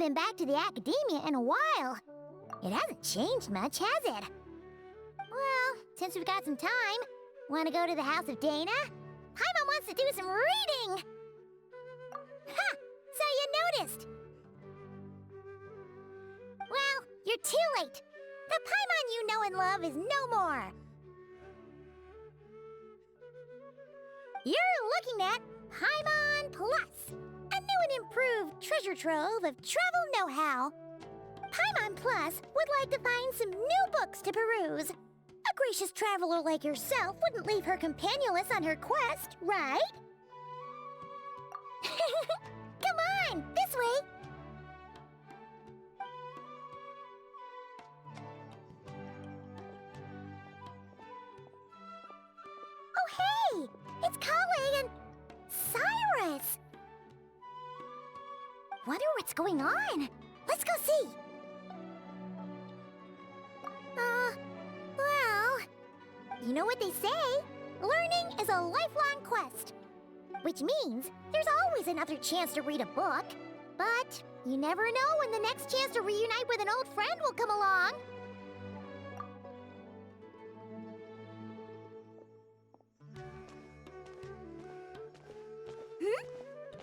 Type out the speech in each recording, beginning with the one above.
been back to the academia in a while. It hasn't changed much, has it? Well, since we've got some time, want to go to the house of Dana? Paimon wants to do some reading! Ha! So you noticed! Well, you're too late! The Paimon you know and love is no more! You're looking at Paimon Plus, a new and improved treasure trove of travel know-how. Paimon Plus would like to find some new books to peruse. A gracious traveler like yourself wouldn't leave her companionless on her quest, right? Come on, this way! Oh hey! It's Kale and Cyrus! Wonder what's going on. Let's go see. Well, you know what they say. Learning is a lifelong quest. Which means there's always another chance to read a book. But you never know when the next chance to reunite with an old friend will come along.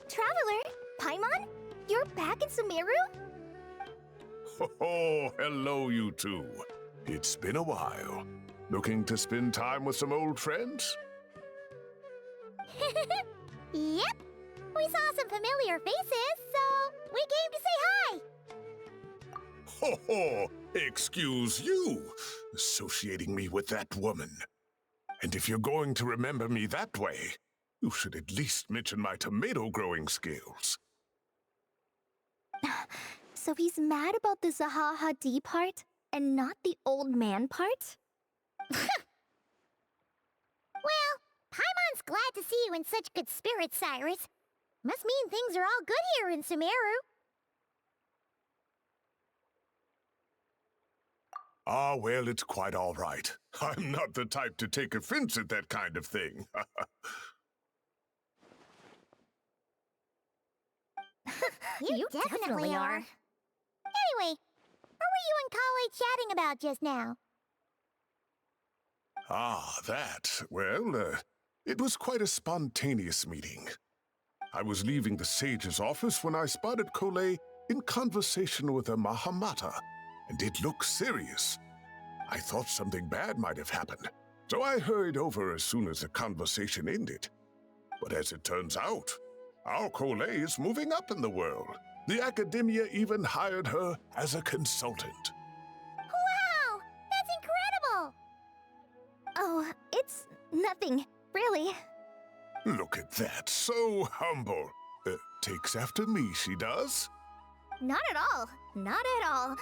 Traveler, Paimon? You're back in Sumeru? Oh, hello, you two. It's been a while. Looking to spend time with some old friends? Yep. We saw some familiar faces, so we came to say hi. Ho ho! Excuse you, associating me with that woman. And if you're going to remember me that way, you should at least mention my tomato growing skills. So he's mad about the Zaha D part and not the old man part? Well, Paimon's glad to see you in such good spirits, Cyrus. Must mean things are all good here in Sumeru. Ah, well, it's quite all right. I'm not the type to take offense at that kind of thing. You definitely are. Anyway, what were you and Kale chatting about just now? Ah, that. Well, it was quite a spontaneous meeting. I was leaving the sage's office when I spotted Kale in conversation with a Mahamata, and it looked serious. I thought something bad might have happened, so I hurried over as soon as the conversation ended. But as it turns out, our Kale is moving up in the world. The academia even hired her as a consultant. Wow! That's incredible! Oh, it's nothing, really. Look at that, so humble. Takes after me, she does. Not at all. Not at all.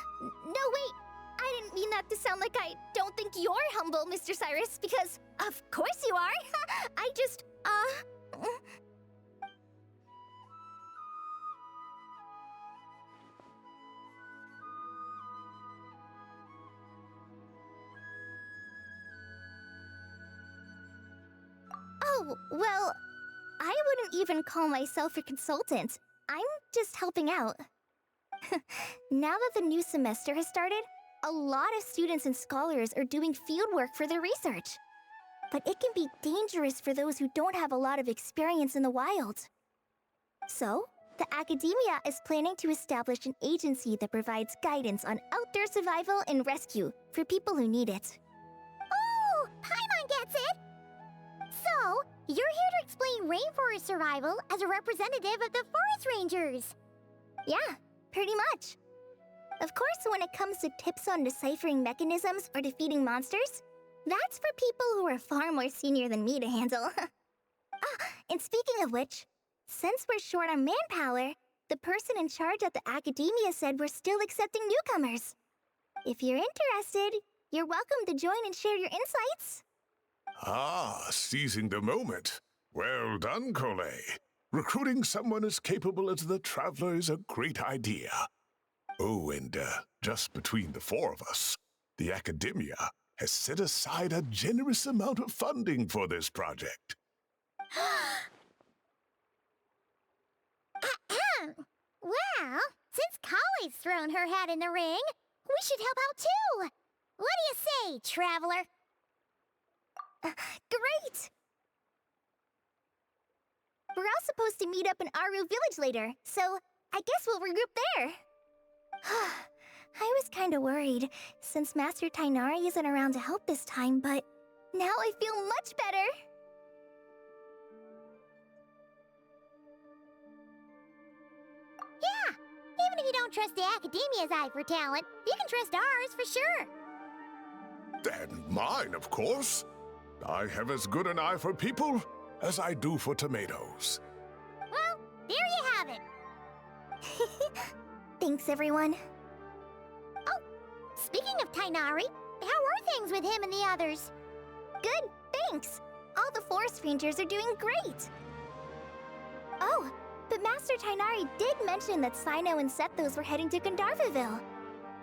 No, wait. I didn't mean that to sound like I don't think you're humble, Mr. Cyrus, because of course you are. I just, Oh, well, I wouldn't even call myself a consultant. I'm just helping out. Now that the new semester has started, a lot of students and scholars are doing fieldwork for their research. But it can be dangerous for those who don't have a lot of experience in the wild. So, the academia is planning to establish an agency that provides guidance on outdoor survival and rescue for people who need it. Oh, Paimon gets it! So, you're here to explain rainforest survival as a representative of the forest rangers. Yeah, pretty much. Of course, when it comes to tips on deciphering mechanisms or defeating monsters, that's for people who are far more senior than me to handle. And speaking of which, since we're short on manpower, the person in charge at the academia said we're still accepting newcomers. If you're interested, you're welcome to join and share your insights. Ah, seizing the moment. Well done, Kale. Recruiting someone as capable as the Traveler is a great idea. Oh, and just between the four of us, the academia has set aside a generous amount of funding for this project. Well, Since Kali's thrown her hat in the ring, we should help out too. What do you say, traveler? Great! We're all supposed to meet up in Aru Village later, so I guess we'll regroup there. I was kinda worried, since Master Tainari isn't around to help this time, but now I feel much better! Yeah! Even if you don't trust the Academia's eye for talent, you can trust ours for sure. And mine, of course. I have as good an eye for people as I do for tomatoes. Well, there you have it. Thanks, everyone. Oh, speaking of Tainari, how are things with him and the others? Good, thanks! All the forest rangers are doing great! Oh, but Master Tainari did mention that Sino and Sethos were heading to Gandharvaville.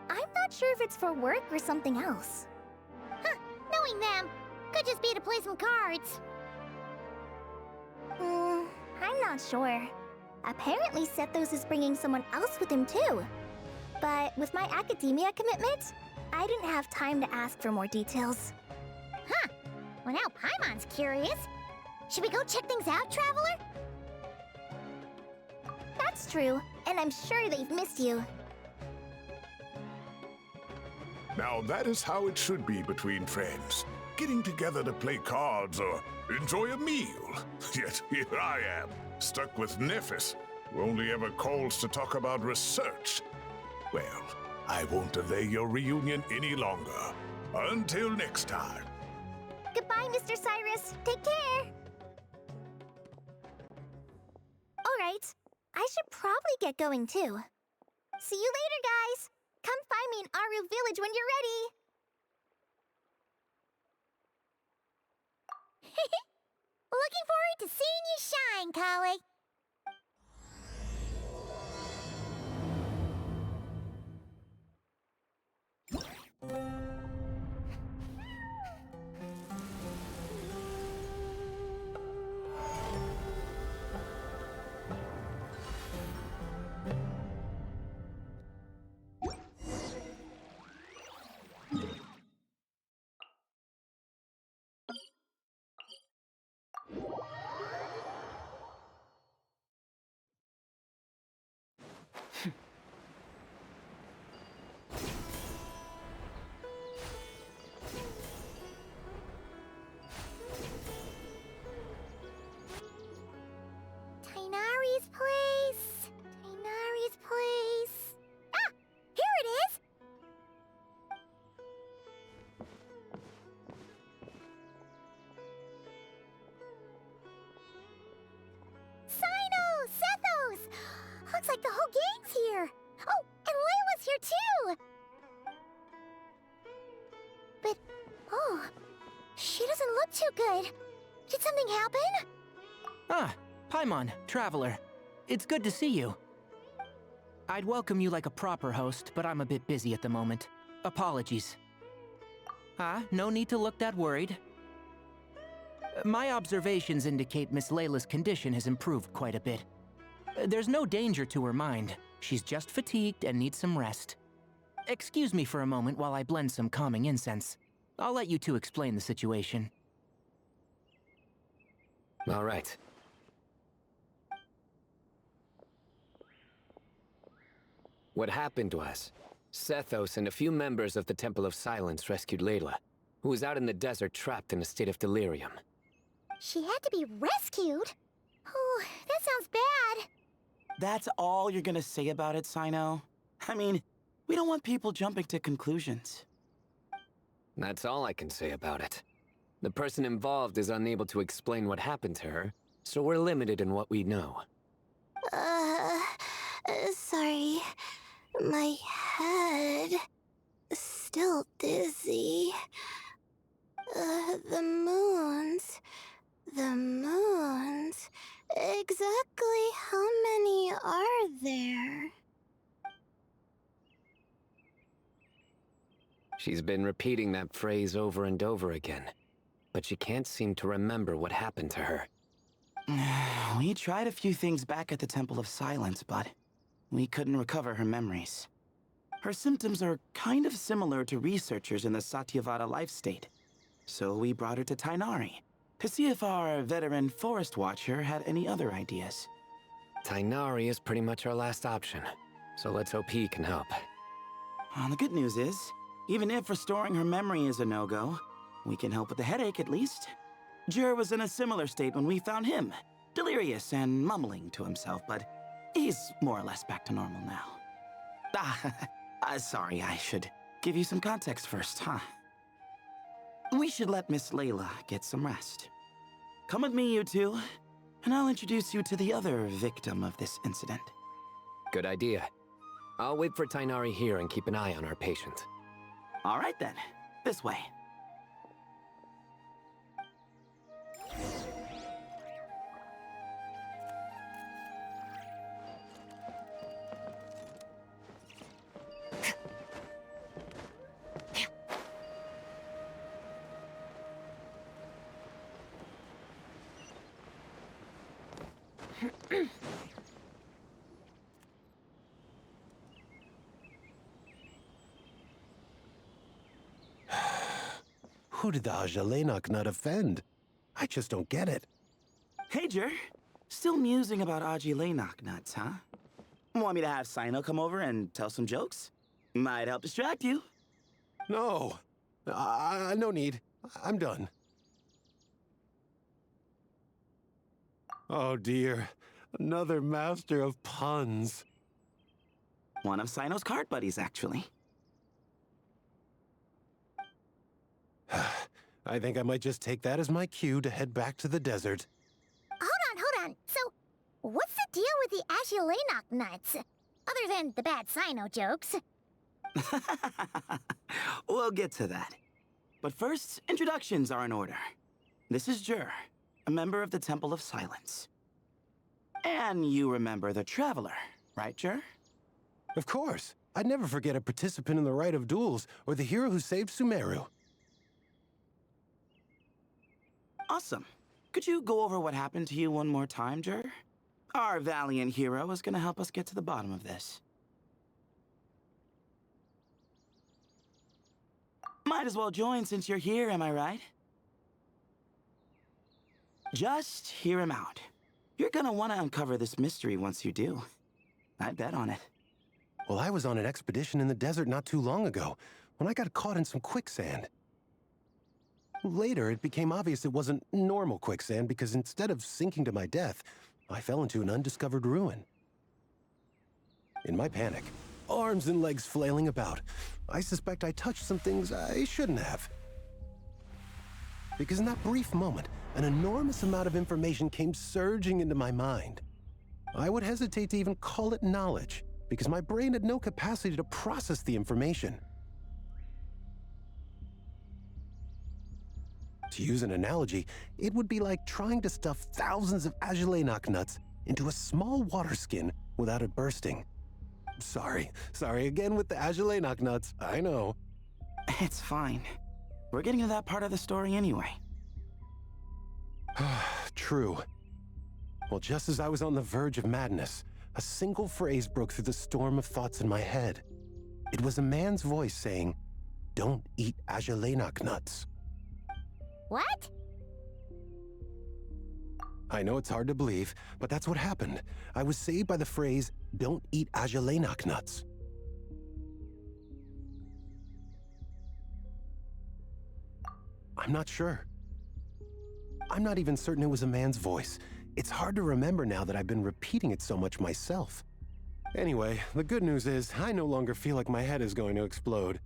I'm not sure if it's for work or something else. Huh, knowing them, could just be to play some cards. I'm not sure. Apparently Sethos is bringing someone else with him too. But with my academia commitment, I didn't have time to ask for more details. Huh, well now Paimon's curious. Should we go check things out, traveler? That's true, and I'm sure they've missed you. Now that is how it should be between friends. Getting together to play cards or enjoy a meal. Yet here I am, stuck with Nephis, who only ever calls to talk about research. Well, I won't delay your reunion any longer. Until next time. Goodbye, Mr. Cyrus. Take care. Alright, I should probably get going too. See you later, guys! Come find me in Aru Village when you're ready! Looking forward to seeing you shine, Kali. Tainari's place. Tainari's place. Ah! Here it is! Sino! Sethos! Looks like the whole gang's here. Oh, and Layla's here too! But, oh, she doesn't look too good. Did something happen? Ah, Paimon, Traveler. It's good to see you. I'd welcome you like a proper host, but I'm a bit busy at the moment. Apologies. No need to look that worried. My observations indicate Miss Layla's condition has improved quite a bit. There's no danger to her mind. She's just fatigued and needs some rest. Excuse me for a moment while I blend some calming incense. I'll let you two explain the situation. All right. What happened was, Sethos and a few members of the Temple of Silence rescued Layla, who was out in the desert trapped in a state of delirium. She had to be rescued? Oh, that sounds bad. That's all you're gonna say about it, Sino? I mean, we don't want people jumping to conclusions. That's all I can say about it. The person involved is unable to explain what happened to her, so we're limited in what we know. Sorry. My head... still dizzy. The moons... Exactly how many are there? She's been repeating that phrase over and over again, but she can't seem to remember what happened to her. We tried a few things back at the Temple of Silence, but we couldn't recover her memories. Her symptoms are kind of similar to researchers in the Satyavada life state. So we brought her to Tainari to see if our veteran forest watcher had any other ideas. Tainari is pretty much our last option, so let's hope he can help. The good news is, even if restoring her memory is a no-go, we can help with the headache at least. Jur was in a similar state when we found him, delirious and mumbling to himself, but he's more or less back to normal now. Sorry, I should give you some context first, huh? We should let Miss Layla get some rest. Come with me, you two, and I'll introduce you to the other victim of this incident. Good idea. I'll wait for Tainari here and keep an eye on our patient. All right then, this way. Who did the Ajalenok nut offend? I just don't get it. Hey, Jur. Still musing about Aji nuts, huh? Want me to have Sino come over and tell some jokes? Might help distract you. No. No need. I'm done. Oh dear. Another master of puns. One of Sino's card buddies, actually. I think I might just take that as my cue to head back to the desert. Hold on. So, what's the deal with the Ashulenok nuts? Other than the bad Sino jokes. We'll get to that. But first, introductions are in order. This is Jur, a member of the Temple of Silence. And you remember the Traveler, right, Jur? Of course. I'd never forget a participant in the Rite of Duels or the hero who saved Sumeru. Awesome. Could you go over what happened to you one more time, Jur? Our valiant hero is going to help us get to the bottom of this. Might as well join since you're here, am I right? Just hear him out. You're gonna want to uncover this mystery once you do. I bet on it. Well, I was on an expedition in the desert not too long ago, when I got caught in some quicksand. Later, it became obvious it wasn't normal quicksand because instead of sinking to my death, I fell into an undiscovered ruin. In my panic, arms and legs flailing about, I suspect I touched some things I shouldn't have. Because in that brief moment, an enormous amount of information came surging into my mind. I would hesitate to even call it knowledge, because my brain had no capacity to process the information. To use an analogy, it would be like trying to stuff thousands of Ajalenok nuts into a small water skin without it bursting. Sorry again with the Ajalenok nuts, I know. It's fine. We're getting to that part of the story anyway. True. Well, just as I was on the verge of madness, a single phrase broke through the storm of thoughts in my head. It was a man's voice saying, "Don't eat Ajalenok nuts." What? I know it's hard to believe, but that's what happened. I was saved by the phrase, "Don't eat Ajalenok nuts." I'm not sure. I'm not even certain it was a man's voice. It's hard to remember now that I've been repeating it so much myself. Anyway, the good news is I no longer feel like my head is going to explode.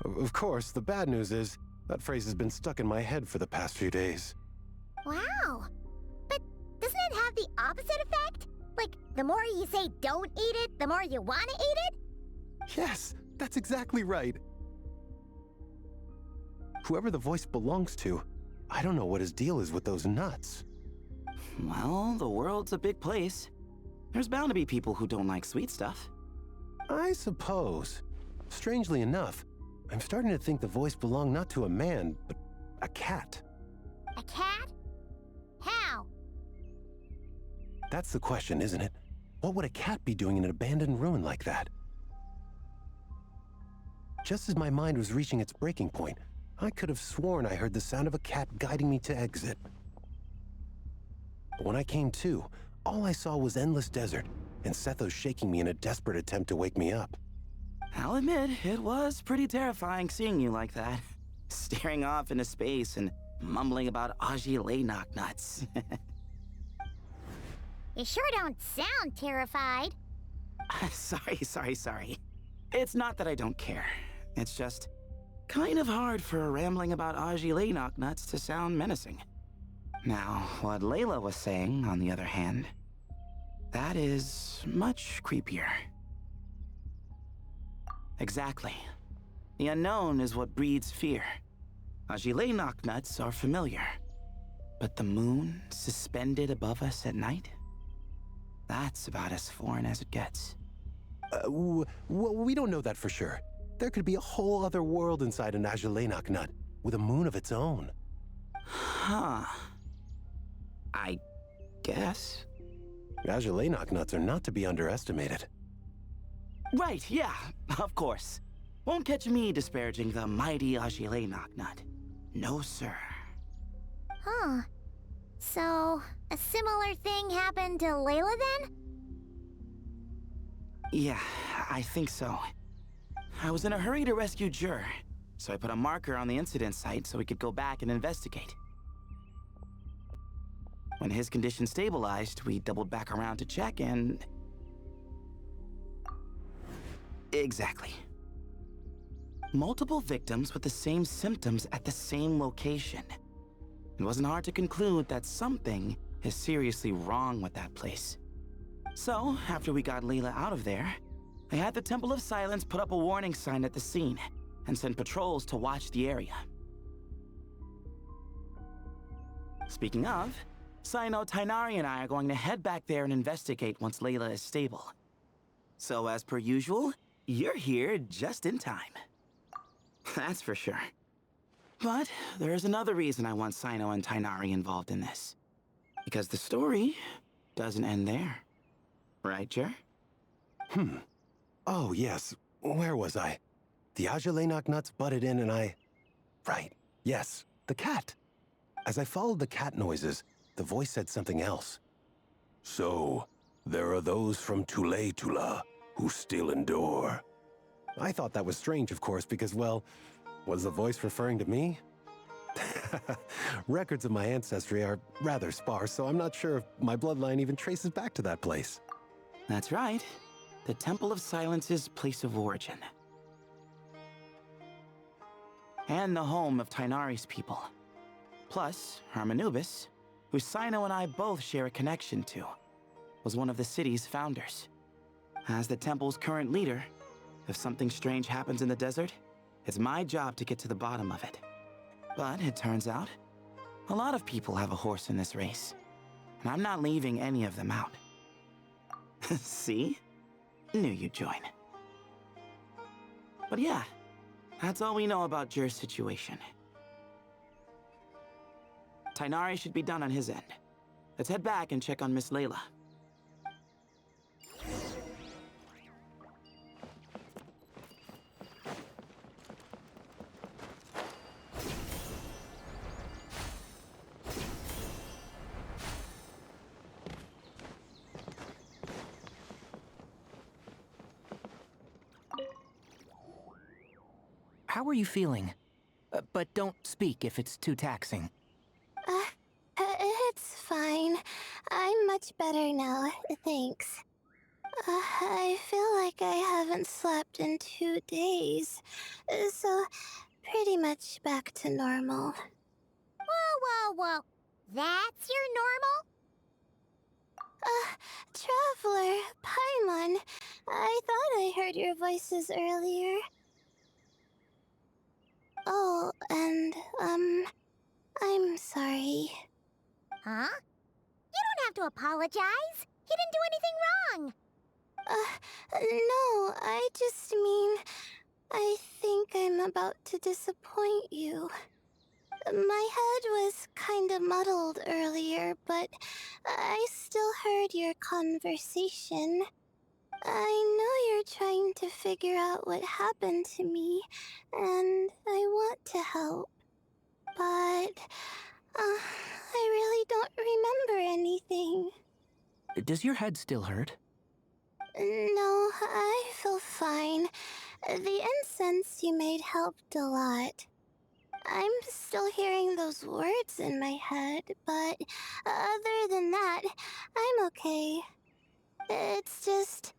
Of course, the bad news is that phrase has been stuck in my head for the past few days. Wow. But doesn't it have the opposite effect? Like, the more you say don't eat it, the more you want to eat it? Yes, that's exactly right. Whoever the voice belongs to, I don't know what his deal is with those nuts. Well, the world's a big place. There's bound to be people who don't like sweet stuff. I suppose. Strangely enough, I'm starting to think the voice belonged not to a man, but a cat. A cat? How? That's the question, isn't it? What would a cat be doing in an abandoned ruin like that? Just as my mind was reaching its breaking point, I could have sworn I heard the sound of a cat guiding me to exit. But when I came to, all I saw was endless desert, and Sethos shaking me in a desperate attempt to wake me up. I'll admit, it was pretty terrifying seeing you like that. Staring off into space and mumbling about Aji nuts. You sure don't sound terrified. Sorry. It's not that I don't care. It's just kind of hard for rambling about Aji nuts to sound menacing. Now, what Layla was saying, on the other hand, that is much creepier. Exactly. The unknown is what breeds fear. Aji nuts are familiar. But the moon suspended above us at night? That's about as foreign as it gets. We don't know that for sure. There could be a whole other world inside an Ajalenok nut, with a moon of its own. Huh. I guess. Ajalenok nuts are not to be underestimated. Right, yeah, of course. Won't catch me disparaging the mighty Ajilenok nut. No, sir. Huh. So, a similar thing happened to Layla then? Yeah, I think so. I was in a hurry to rescue Jur, so I put a marker on the incident site so we could go back and investigate. When his condition stabilized, we doubled back around to check and... Exactly. Multiple victims with the same symptoms at the same location. It wasn't hard to conclude that something is seriously wrong with that place. So, after we got Layla out of there, I had the Temple of Silence put up a warning sign at the scene and send patrols to watch the area. Speaking of, Sino, Tainari, and I are going to head back there and investigate once Layla is stable. So, as per usual, you're here just in time. That's for sure. But there's another reason I want Sino and Tainari involved in this. Because the story doesn't end there. Right, Jer? Oh, yes. Where was I? The Ajalenok nuts butted in and I... Right. Yes. The cat. As I followed the cat noises, the voice said something else. So, there are those from Tula who still endure. I thought that was strange, of course, because, well, was the voice referring to me? Records of my ancestry are rather sparse, so I'm not sure if my bloodline even traces back to that place. That's right. The Temple of Silence's place of origin. And the home of Tainari's people. Plus, Hermanubis, who Sino and I both share a connection to, was one of the city's founders. As the temple's current leader, if something strange happens in the desert, it's my job to get to the bottom of it. But it turns out, a lot of people have a horse in this race, and I'm not leaving any of them out. See? Knew you'd join. But yeah, that's all we know about Jur's situation. Tainari should be done on his end. Let's head back and check on Miss Layla. How are you feeling? But don't speak if it's too taxing. It's fine. I'm much better now, thanks. I feel like I haven't slept in 2 days, so pretty much back to normal. Whoa. That's your normal? Traveler, Paimon, I thought I heard your voices earlier. Oh, and, I'm sorry. Huh? You don't have to apologize. He didn't do anything wrong. No, I just mean, I think I'm about to disappoint you. My head was kinda muddled earlier, but I still heard your conversation. I know you're trying to figure out what happened to me, and I want to help. But, I really don't remember anything. Does your head still hurt? No, I feel fine. The incense you made helped a lot. I'm still hearing those words in my head, but other than that, I'm okay. It's just,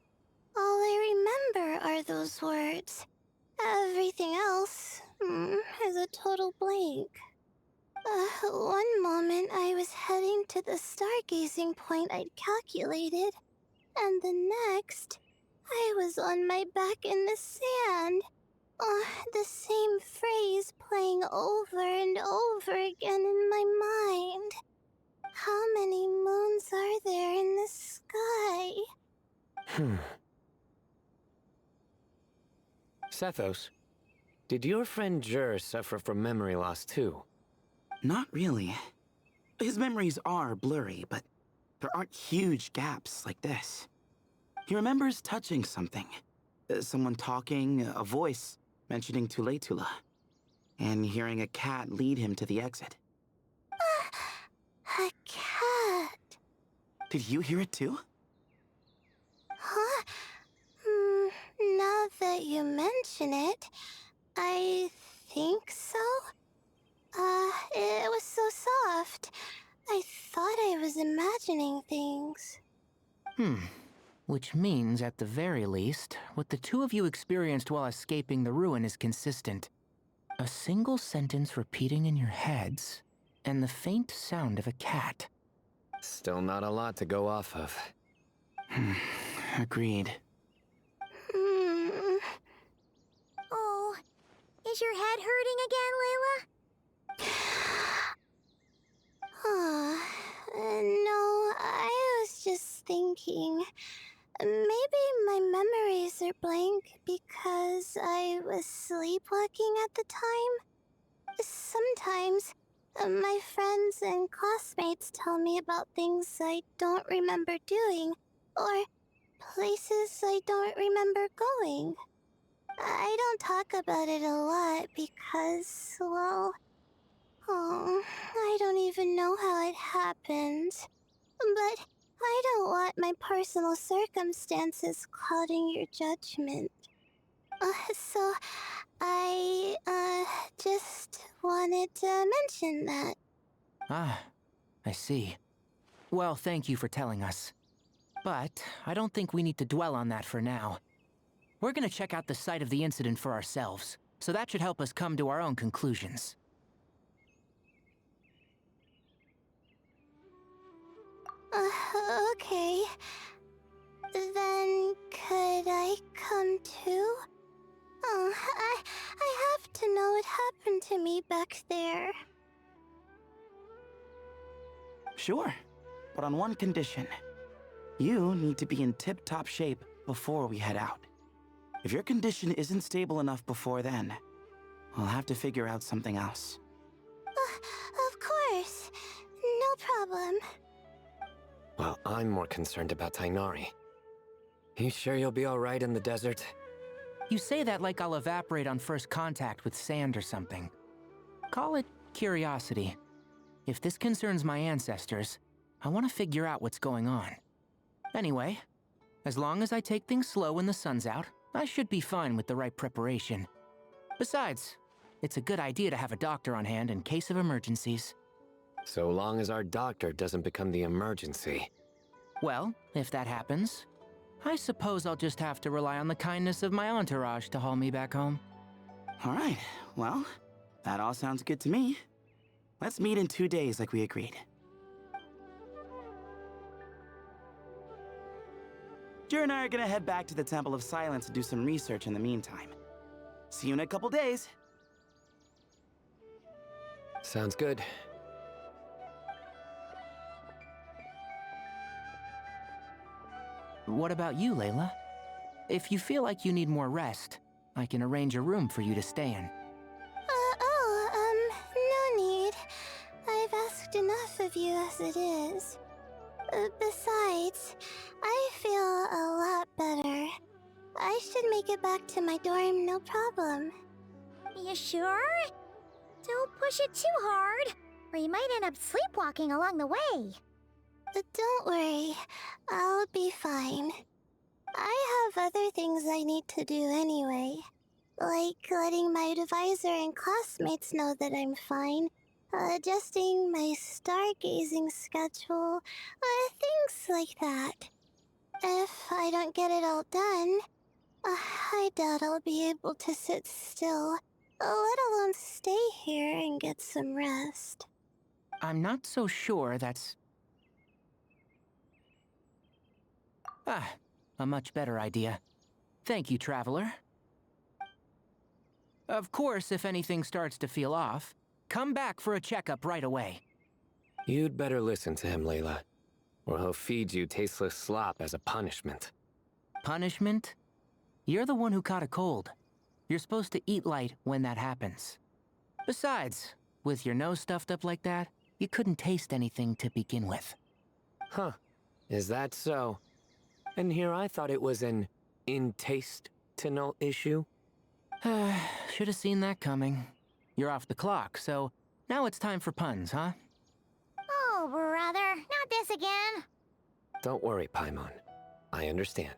all I remember are those words. Everything else is a total blank. One moment I was heading to the stargazing point I'd calculated, and the next, I was on my back in the sand. The same phrase playing over and over again in my mind. How many moons are there in the sky? Sethos, did your friend Jur suffer from memory loss too? Not really. His memories are blurry, but there aren't huge gaps like this. He remembers touching something. Someone talking, a voice mentioning Tuletula, and hearing a cat lead him to the exit. A cat. Did you hear it too? Huh? Now that you mention it, I think so. It was so soft. I thought I was imagining things. Which means, at the very least, what the two of you experienced while escaping the ruin is consistent. A single sentence repeating in your heads, and the faint sound of a cat. Still not a lot to go off of. Agreed. Oh, is your head hurting again, Layla? No, I was just thinking. Maybe my memories are blank because I was sleepwalking at the time. Sometimes, my friends and classmates tell me about things I don't remember doing, or places I don't remember going. I don't talk about it a lot because, well, I don't even know how it happened. But I don't want my personal circumstances clouding your judgment. So I, just wanted to mention that. Ah, I see. Well, thank you for telling us. But I don't think we need to dwell on that for now. We're gonna check out the site of the incident for ourselves, so that should help us come to our own conclusions. Okay. Then could I come too? I have to know what happened to me back there. Sure, but on one condition. You need to be in tip-top shape before we head out. If your condition isn't stable enough before then, we'll have to figure out something else. Of course. No problem. Well, I'm more concerned about Tainari. You sure you'll be alright in the desert? You say that like I'll evaporate on first contact with sand or something. Call it curiosity. If this concerns my ancestors, I want to figure out what's going on. Anyway, as long as I take things slow when the sun's out, I should be fine with the right preparation. Besides, it's a good idea to have a doctor on hand in case of emergencies. So long as our doctor doesn't become the emergency. Well, if that happens, I suppose I'll just have to rely on the kindness of my entourage to haul me back home. All right, well, that all sounds good to me. Let's meet in 2 days like we agreed. Jer and I are gonna head back to the Temple of Silence to do some research in the meantime. See you in a couple days. Sounds good. What about you, Layla? If you feel like you need more rest, I can arrange a room for you to stay in. No need. of you as it is. Besides, I feel a lot better. I should make it back to my dorm, no problem. You sure? Don't push it too hard, or you might end up sleepwalking along the way. Don't worry, I'll be fine. I have other things I need to do anyway. Like letting my advisor and classmates know that I'm fine, adjusting my stargazing schedule, things like that. If I don't get it all done, I doubt I'll be able to sit still, let alone stay here and get some rest. I'm not so sure that's... a much better idea. Thank you, Traveler. Of course, if anything starts to feel off, come back for a checkup right away. You'd better listen to him, Layla, or he'll feed you tasteless slop as a punishment. Punishment? You're the one who caught a cold. You're supposed to eat light when that happens. Besides, with your nose stuffed up like that, you couldn't taste anything to begin with. Huh. Is that so? And here I thought it was an intestinal issue. Should have seen that coming. You're off the clock, so now it's time for puns, huh? Oh, brother, not this again. Don't worry, Paimon. I understand.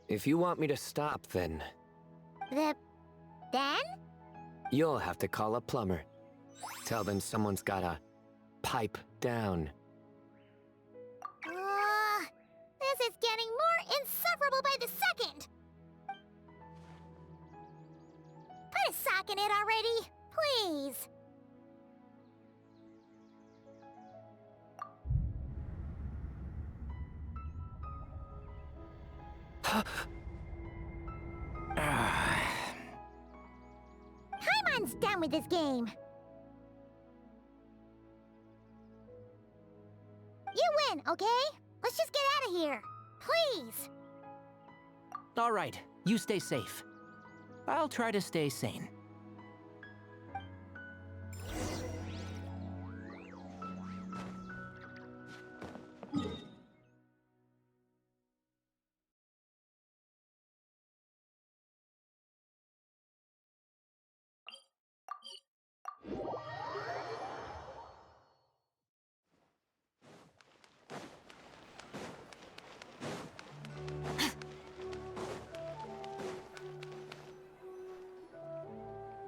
If you want me to stop, then Then? you'll have to call a plumber. Tell them someone's gotta pipe down. This is getting more insufferable by the second. Put a sock in it already, please. Paimon's done with this game. You win, okay? Let's just get out of here. Please. All right, you stay safe. I'll try to stay sane.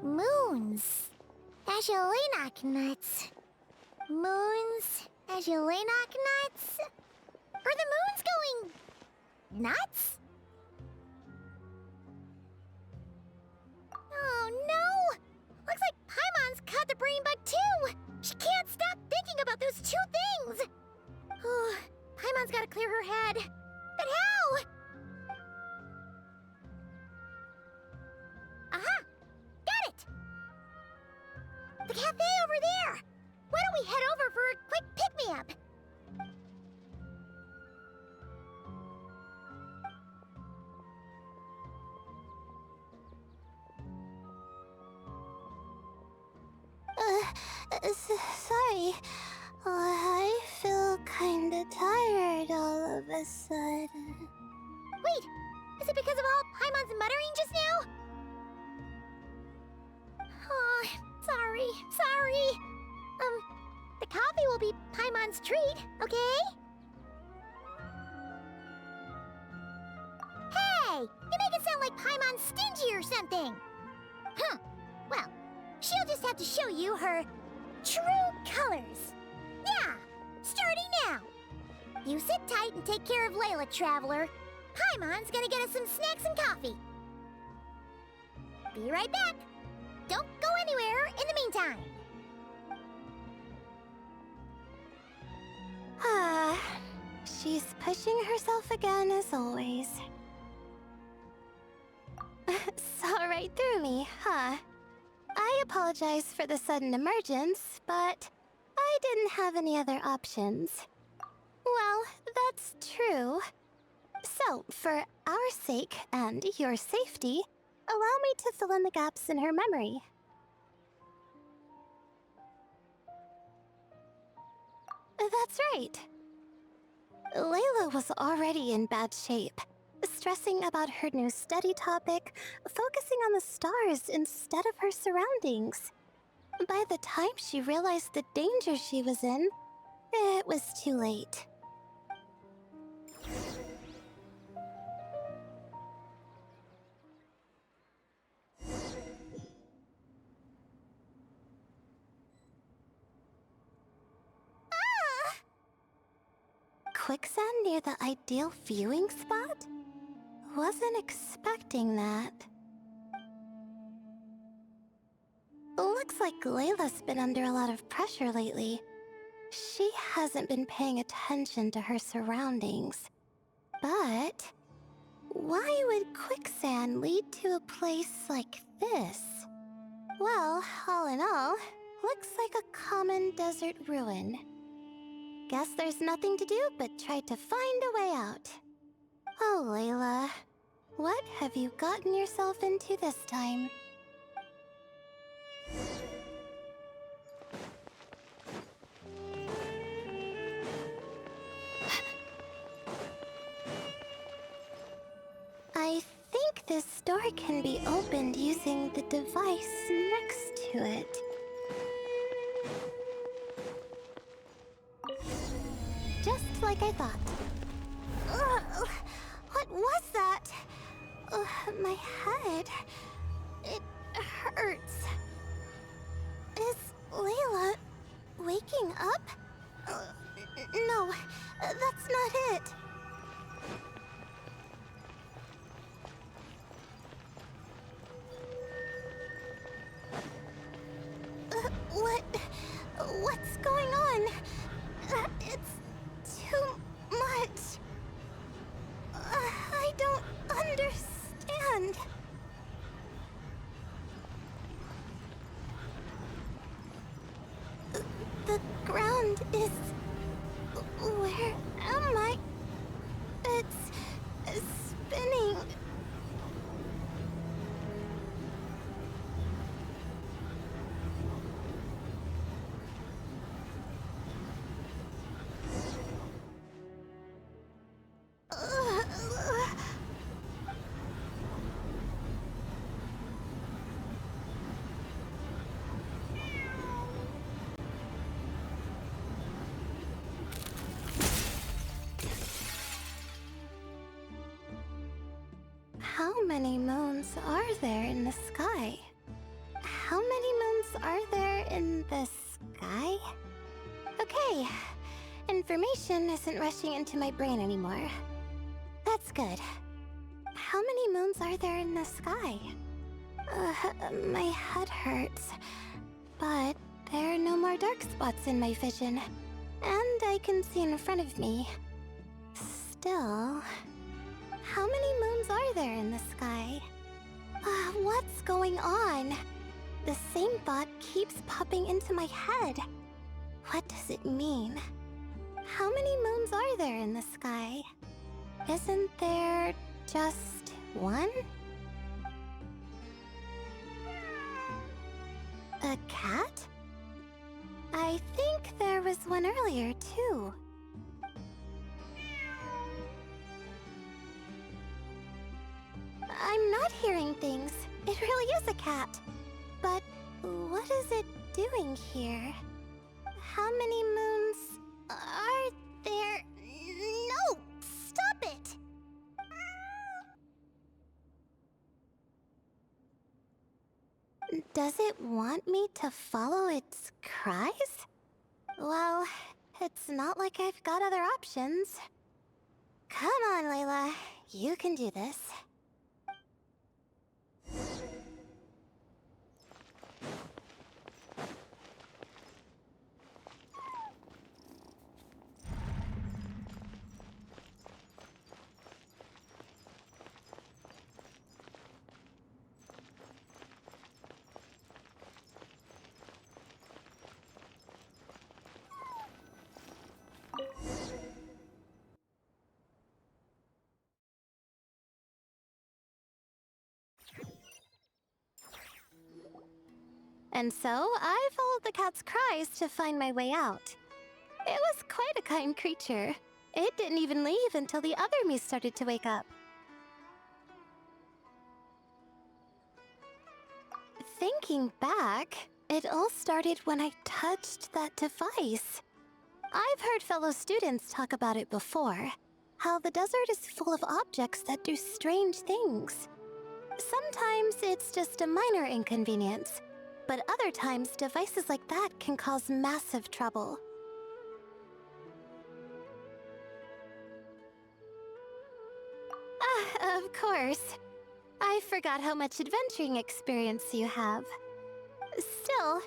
Moons. Azulinoc nuts. Moons. Azulinoc nuts? Are the moons going... nuts? Oh no! Looks like Paimon's caught the brain bug too! She can't stop thinking about those two things! Oh, Paimon's gotta clear her head. But how? Aha! Got it! The cafe over there! Why don't we head over for a quick pick-me-up? Sorry. I feel kinda tired all of a sudden. Wait! Is it because of all Paimon's muttering just now? Oh, sorry. The coffee will be Paimon's treat, okay? Hey! You make it sound like Paimon's stingy or something! Well, she'll just have to show you her true colors. Yeah! Starting now! You sit tight and take care of Layla, Traveler. Paimon's gonna get us some snacks and coffee. Be right back! Don't go anywhere in the meantime. She's pushing herself again as always. Saw right through me, huh? I apologize for the sudden emergence, but I didn't have any other options. Well, that's true. So, for our sake and your safety, allow me to fill in the gaps in her memory. That's right. Layla was already in bad shape, stressing about her new study topic, focusing on the stars instead of her surroundings. By the time she realized the danger she was in, it was too late. Quicksand near the ideal viewing spot? Wasn't expecting that. Looks like Layla's been under a lot of pressure lately. She hasn't been paying attention to her surroundings. But why would quicksand lead to a place like this? Well, all in all, looks like a common desert ruin. Guess there's nothing to do but try to find a way out. Oh, Layla, what have you gotten yourself into this time? I think this door can be opened using the device next to it. Just like I thought. Ugh, what was that? My head. It hurts. Is Layla waking up? No, that's not it. What's going on? It's too much. I don't understand. The ground is... Where am I? It's spinning. How many moons are there in the sky? How many moons are there in the sky? Okay, information isn't rushing into my brain anymore. That's good. How many moons are there in the sky? My head hurts, but there are no more dark spots in my vision, and I can see in front of me. Still... How many moons are there in the sky? What's going on? The same thought keeps popping into my head. What does it mean? How many moons are there in the sky? Isn't there just one? A cat? I think there was one earlier, too. I'm not hearing things. It really is a cat. But what is it doing here? How many moons are there? No! Stop it! Does it want me to follow its cries? Well, it's not like I've got other options. Come on, Layla. You can do this. And so, I followed the cat's cries to find my way out. It was quite kind creature. It didn't even leave until the other me started to wake up. Thinking back, it all started when I touched that device. I've heard fellow students talk about it before. How the desert is full of objects that do strange things. Sometimes it's just a minor inconvenience, but other times devices like that can cause massive trouble. Ah, of course. I forgot how much adventuring experience you have. Still,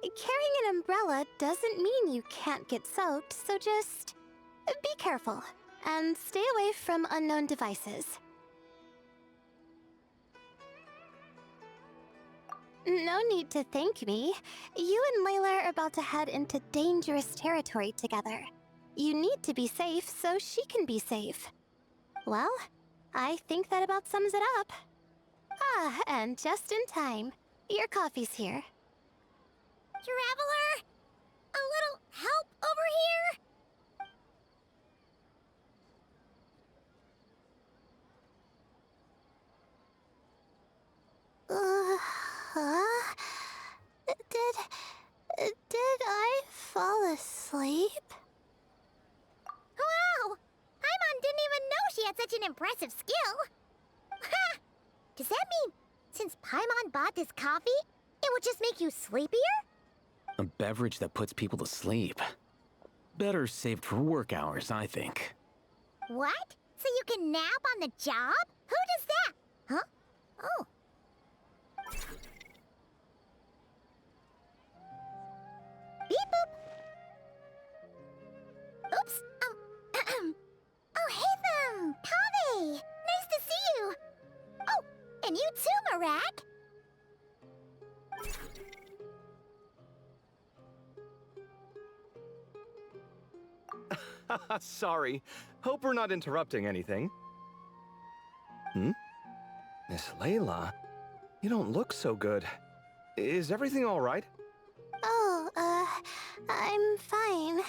carrying an umbrella doesn't mean you can't get soaked, so just be careful and stay away from unknown devices. No need to thank me. You and Layla are about to head into dangerous territory together. You need to be safe so she can be safe. Well, I think that about sums it up. Ah, and just in time. Your coffee's here. Traveler? A little help over here? Huh? Did I fall asleep? Wow! Paimon didn't even know she had such an impressive skill. Ha! Does that mean since Paimon bought this coffee, it would just make you sleepier? A beverage that puts people to sleep. Better saved for work hours, I think. What? So you can nap on the job? Who does that? Huh? Oh. Beep boop. Oops. Oh, hey them! Kave! Nice to see you! Oh, and you too, Marak! Sorry. Hope we're not interrupting anything. Miss Layla, you don't look so good. Is everything all right? Oh, I'm fine.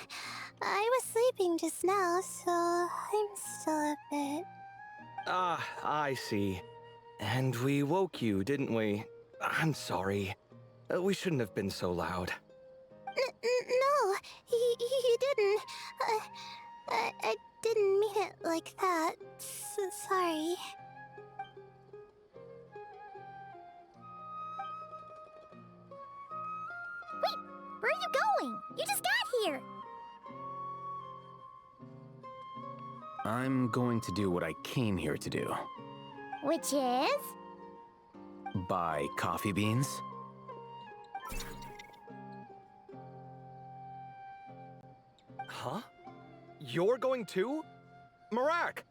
I was sleeping just now, so I'm still a bit... Ah, I see. And we woke you, didn't we? I'm sorry. We shouldn't have been so loud. No, you didn't. I didn't mean it like that. Sorry. Wait, where are you going? You just got here! I'm going to do what I came here to do. Which is? Buy coffee beans. Huh? You're going too? Marak!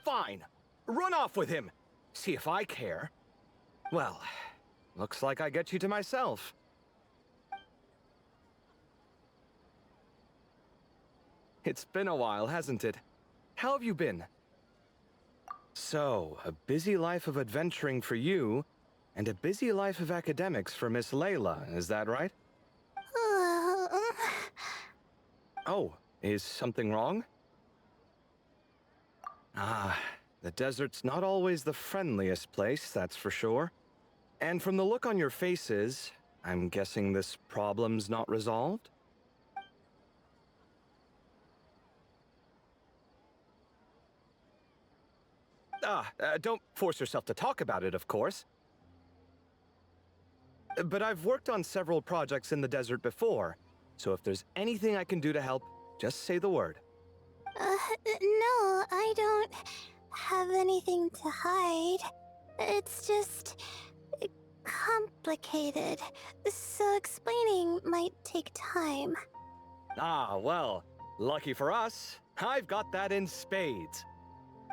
Fine. Run off with him. See if I care. Well, looks like I get you to myself. It's been a while, hasn't it? How have you been? So, a busy life of adventuring for you, and a busy life of academics for Miss Layla, is that right? Oh, is something wrong? Ah, the desert's not always the friendliest place, that's for sure. And from the look on your faces, I'm guessing this problem's not resolved? Don't force yourself to talk about it, of course. But I've worked on several projects in the desert before, so if there's anything I can do to help, just say the word. No, I don't have anything to hide. It's just complicated, so explaining might take time. Ah, well, lucky for us, I've got that in spades.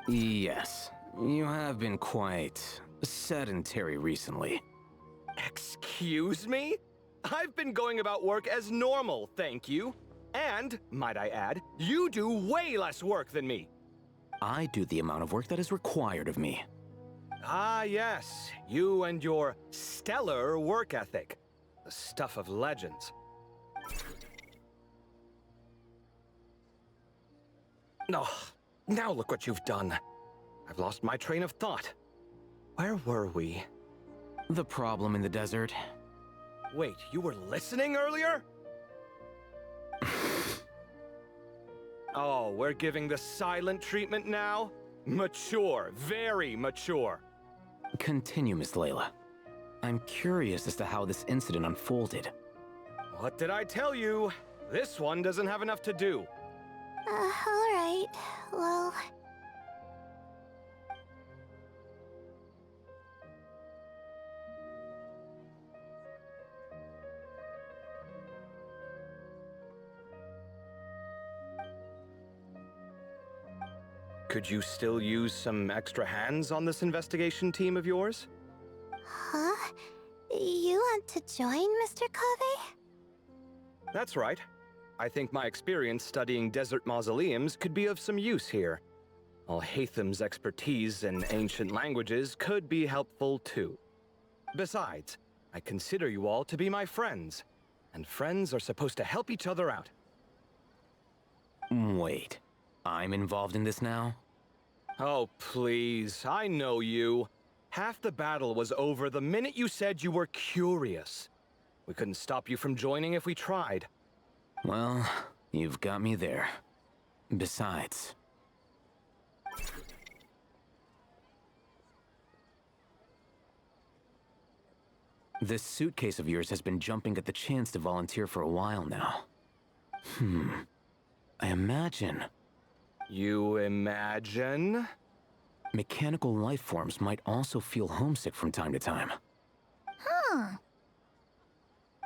Yes, you have been quite sedentary recently. Excuse me? I've been going about work as normal, thank you. And, might I add, you do way less work than me. I do the amount of work that is required of me. Ah, yes, you and your stellar work ethic. The stuff of legends. Oh, now look what you've done. I've lost my train of thought. Where were we? The problem in the desert. Wait, you were listening earlier? Oh, we're giving the silent treatment now? Mature, very mature. Continue, Miss Layla. I'm curious as to how this incident unfolded. What did I tell you? This one doesn't have enough to do. Alright. Well... Could you still use some extra hands on this investigation team of yours? Huh? You want to join, Mr. Cave? That's right. I think my experience studying desert mausoleums could be of some use here. Al-Haytham's expertise in ancient languages could be helpful too. Besides, I consider you all to be my friends, and friends are supposed to help each other out. Wait, I'm involved in this now? Oh, please, I know you. Half the battle was over the minute you said you were curious. We couldn't stop you from joining if we tried. Well, you've got me there. Besides... This suitcase of yours has been jumping at the chance to volunteer for a while now. I imagine... You imagine? Mechanical life forms might also feel homesick from time to time.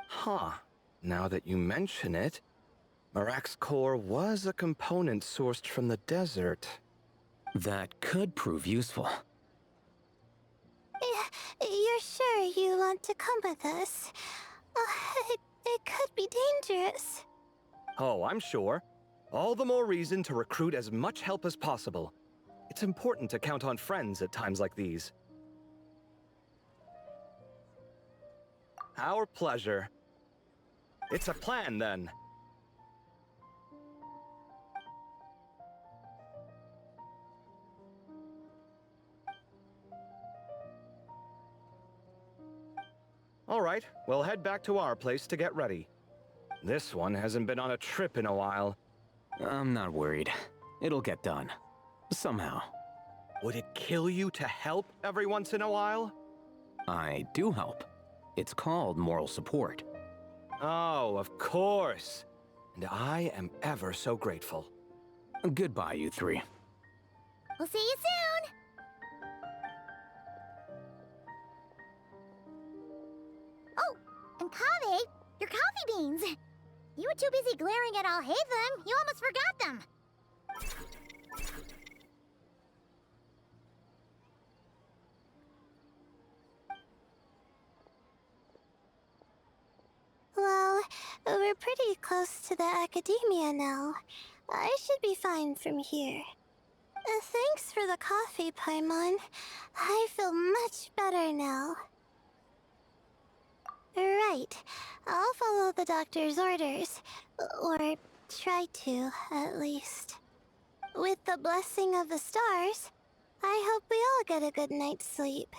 Huh. Now that you mention it, Marak's core was a component sourced from the desert. That could prove useful. You're sure you want to come with us? It could be dangerous. Oh, I'm sure. All the more reason to recruit as much help as possible. It's important to count on friends at times like these. Our pleasure. It's a plan, then. All right, we'll head back to our place to get ready. This one hasn't been on a trip in a while. I'm not worried. It'll get done. Somehow. Would it kill you to help every once in a while? I do help. It's called moral support. Oh, of course. And I am ever so grateful. Goodbye, you three. We'll see you soon! Oh, and Kaveh, your coffee beans! You were too busy glaring at Al-Haytham, you almost forgot them! Well, we're pretty close to the academia now. I should be fine from here. Thanks for the coffee, Paimon. I feel much better now. Right. I'll follow the doctor's orders. Or try to, at least. With the blessing of the stars, I hope we all get a good night's sleep.